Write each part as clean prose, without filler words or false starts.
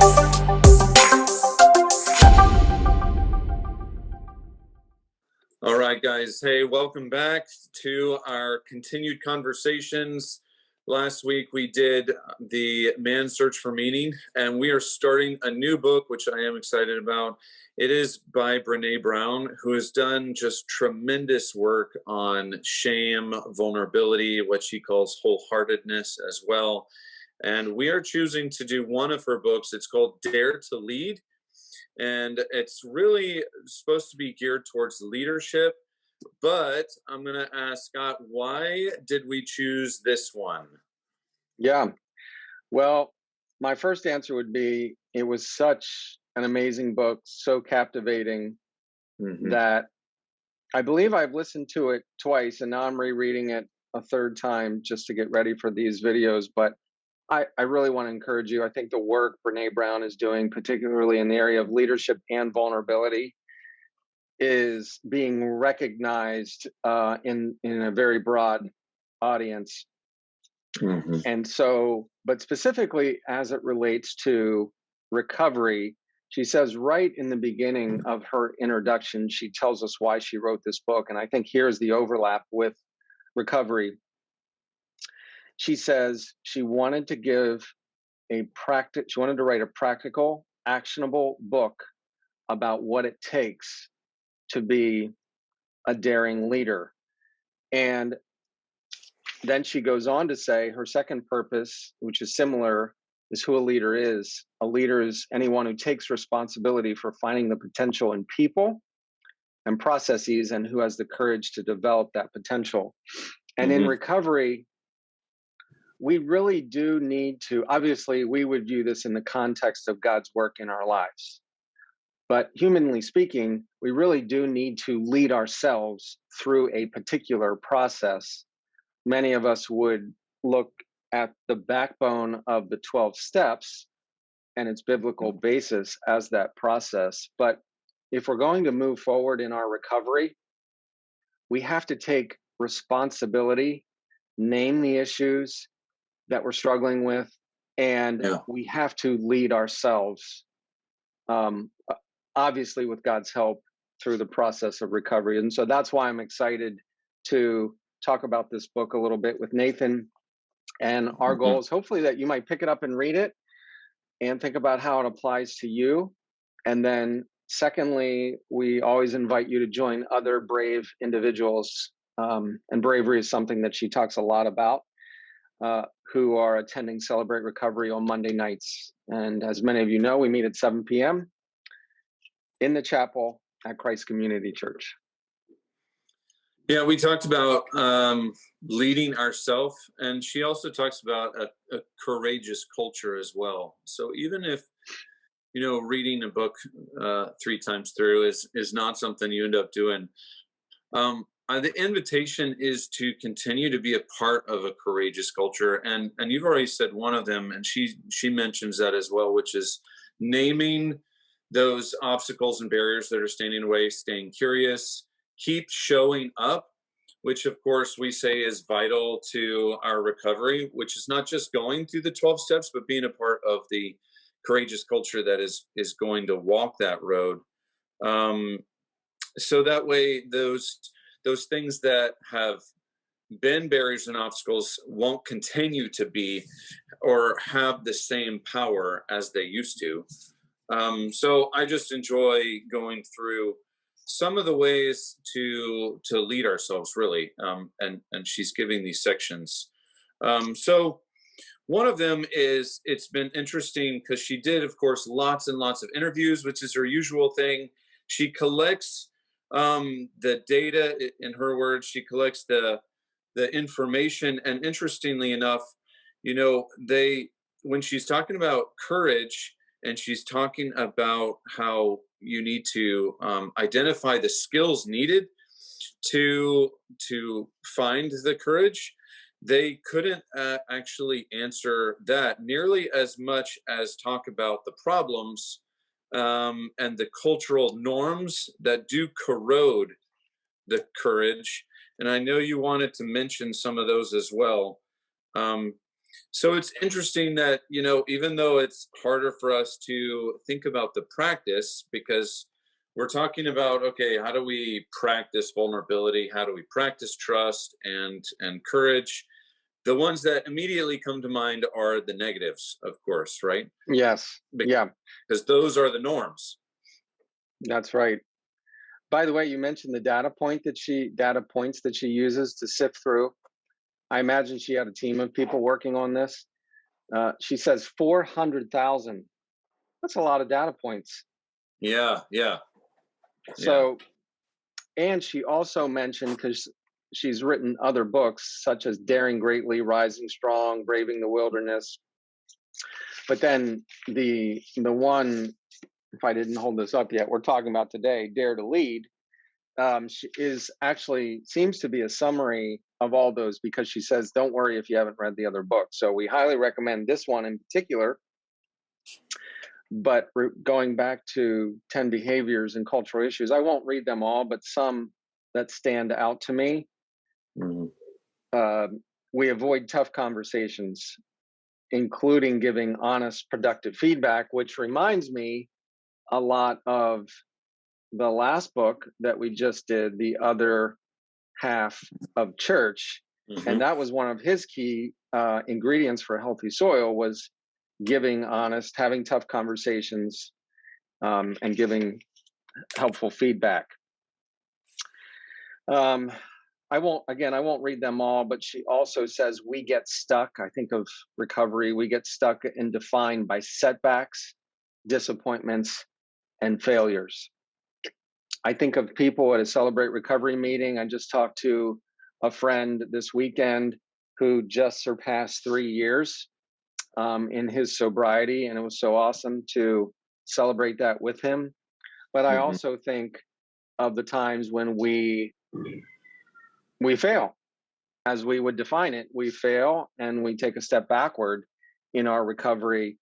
All right, guys. Hey, welcome back to our continued conversations. Last week we did the Man's Search for Meaning, and we are starting a new book, which I am excited about. It is by Brené Brown, who has done just tremendous work on shame, vulnerability, what she calls wholeheartedness as well. And we are choosing to do one of her books. It's called Dare to Lead. And it's really supposed to be geared towards leadership. But I'm going to ask Scott, why did we choose this one? Yeah. Well, my first answer would be it was such an amazing book, so captivating that I believe I've listened to it twice, and now I'm rereading it a third time just to get ready for these videos. But I really want to encourage you. I think the work Brené Brown is doing, particularly in the area of leadership and vulnerability, is being recognized in a very broad audience. And so, but specifically as it relates to recovery, she says right in the beginning of her introduction, she tells us why she wrote this book. And I think here's the overlap with recovery. She says she wanted to she wanted to write a practical, actionable book about what it takes to be a daring leader. And then she goes on to say her second purpose, which is similar, is who a leader is. A leader is anyone who takes responsibility for finding the potential in people and processes and who has the courage to develop that potential. And in recovery, we really do need to, obviously, we would view this in the context of God's work in our lives. But humanly speaking, we really do need to lead ourselves through a particular process. Many of us would look at the backbone of the 12 steps and its biblical basis as that process. But if we're going to move forward in our recovery, we have to take responsibility, name the issues that we're struggling with, and we have to lead ourselves, obviously with God's help, through the process of recovery. And so that's why I'm excited to talk about this book a little bit with Nathan. And our goal is hopefully that you might pick it up and read it and think about how it applies to you. And then secondly, we always invite you to join other brave individuals. And bravery is something that she talks a lot about, who are attending Celebrate Recovery on Monday nights. And as many of you know, we meet at 7 p.m. in the chapel at Christ Community Church. Yeah, we talked about leading ourselves, and she also talks about a courageous culture as well. So even if, reading a book 3 times through is not something you end up doing, the invitation is to continue to be a part of a courageous culture. And you've already said one of them, and she mentions that as well, which is naming those obstacles and barriers that are standing in the way, staying curious, keep showing up, which of course we say is vital to our recovery, which is not just going through the 12 steps, but being a part of the courageous culture that is going to walk that road. So that way those things that have been barriers and obstacles won't continue to be or have the same power as they used to. So I just enjoy going through some of the ways to lead ourselves, really. And she's giving these sections. So one of them is, it's been interesting because she did, of course, lots and lots of interviews, which is her usual thing. She collects the data, in her words, she collects the information. And interestingly enough, when she's talking about courage, and she's talking about how you need to identify the skills needed to find the courage, they couldn't actually answer that nearly as much as talk about the problems and the cultural norms that do corrode the courage. And I know you wanted to mention some of those as well. So it's interesting that, even though it's harder for us to think about the practice, because we're talking about, okay, how do we practice vulnerability? How do we practice trust and courage? The ones that immediately come to mind are the negatives, of course, right? Yes. Yeah, Because those are the norms. that's right. By the way, you mentioned the data points that she uses to sift through. I imagine she had a team of people working on this. She says 400,000. That's a lot of data points. Yeah, yeah, yeah. So, and she also mentioned, because she's written other books such as Daring Greatly, Rising Strong, Braving the Wilderness. But then the one, if I didn't hold this up yet, we're talking about today, Dare to Lead, is actually seems to be a summary of all those, because she says, don't worry if you haven't read the other book. So we highly recommend this one in particular. But going back to 10 behaviors and cultural issues, I won't read them all, but some that stand out to me. Mhm. We avoid tough conversations, including giving honest, productive feedback, which reminds me a lot of the last book that we just did, The Other Half of Church. And Mhm. that was one of his key ingredients for healthy soil, was giving honest, having tough conversations, and giving helpful feedback. Um, I won't read them all, but she also says we get stuck. I think of recovery, we get stuck and defined by setbacks, disappointments, and failures. I think of people at a Celebrate Recovery meeting. I just talked to a friend this weekend who just surpassed 3 years in his sobriety, and it was so awesome to celebrate that with him. But I Mhm. also think of the times when we fail, as we would define it. We fail and we take a step backward in our recovery,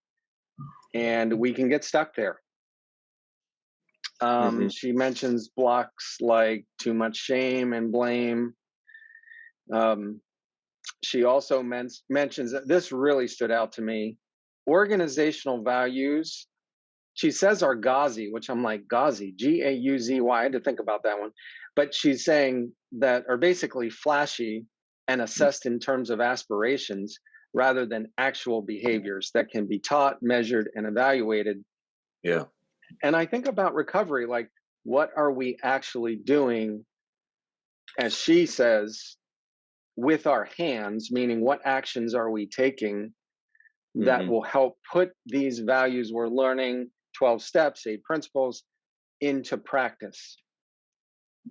and we can get stuck there. Mhm. She mentions blocks like too much shame and blame. Um, she also mentions that this really stood out to me, organizational values. She says are gauzy, which I'm like, gauzy, Gauzy. I had to think about that one. But she's saying that are basically flashy and assessed in terms of aspirations rather than actual behaviors that can be taught, measured, and evaluated. Yeah. And I think about recovery, like, what are we actually doing, as she says, with our hands, meaning what actions are we taking that Mhm. will help put these values we're learning, 12 steps, 8 principles, into practice?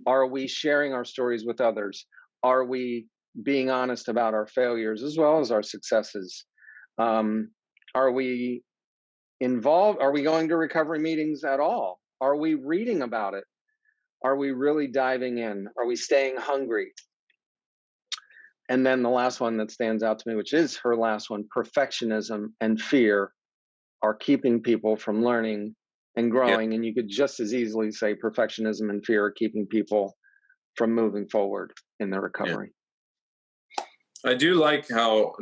Are we sharing our stories with others? Are we being honest about our failures as well as our successes? Um, are we involved? Are we going to recovery meetings at all? Are we reading about it? Are we really diving in? Are we staying hungry? And then the last one that stands out to me, which is her last one, perfectionism and fear are keeping people from learning and Yeah. growing. And you could just as easily say perfectionism and fear are keeping people from moving forward in their Yeah. recovery. I do like how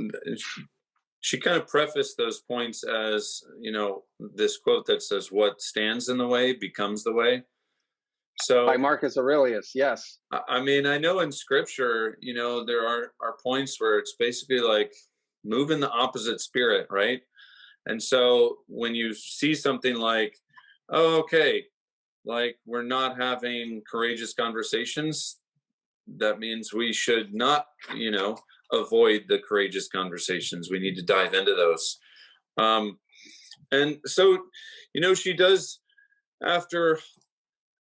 she kind of prefaced those points as, this quote that says, "What stands in the way becomes the way." By So, Marcus Aurelius, yes. I mean, I know in scripture, there are points where it's basically like move in the opposite spirit, right? And so when you see something like, oh, okay, like we're not having courageous conversations, that means we should not, avoid the courageous conversations. We need to dive into those. Um, and so, she does, after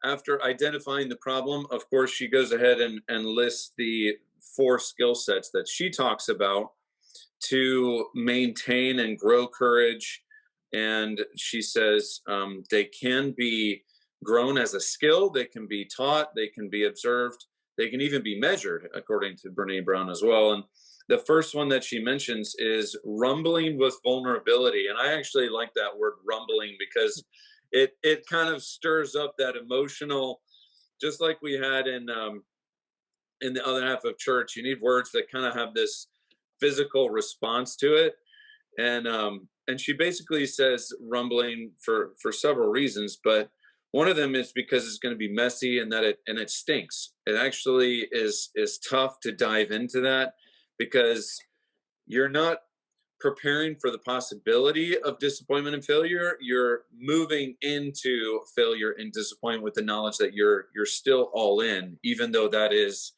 identifying the problem, of course, she goes ahead and lists the 4 skill sets that she talks about to maintain and grow courage. And she says they can be grown as a skill, they can be taught, they can be observed, they can even be measured, according to Brené Brown as well. And the first one that she mentions is rumbling with vulnerability. And I actually like that word rumbling, because it kind of stirs up that emotional, just like we had in the other half of church. You need words that kind of have this physical response to it. And she basically says rumbling for several reasons, but one of them is because it's going to be messy and that it stinks. It actually is tough to dive into that because you're not preparing for the possibility of disappointment and failure. You're moving into failure and disappointment with the knowledge that you're still all in, even though that is